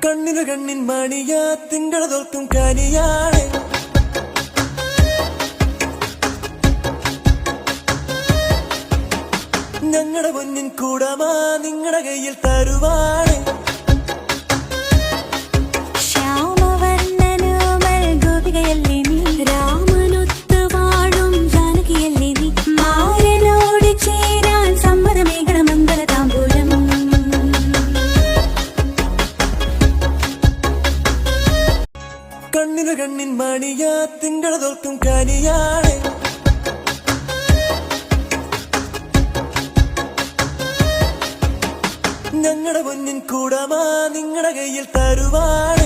കണ്ണിനു കണ്ണിൻ മണിയാ തിങ്കളതൊട്ടും കനിയാണ് ഞങ്ങളുടെ പൊന്നിൻ കൂടമാ നിങ്ങളുടെ കയ്യിൽ തരുവാണ് കണ്ണിനു കണ്ണിൻ മണിയാ തിങ്കളതൊട്ടും കനിയാണ് ഞങ്ങളുടെ പൊന്നിൻ കൂടമാ നിങ്ങളുടെ കയ്യിൽ തരുവാണ്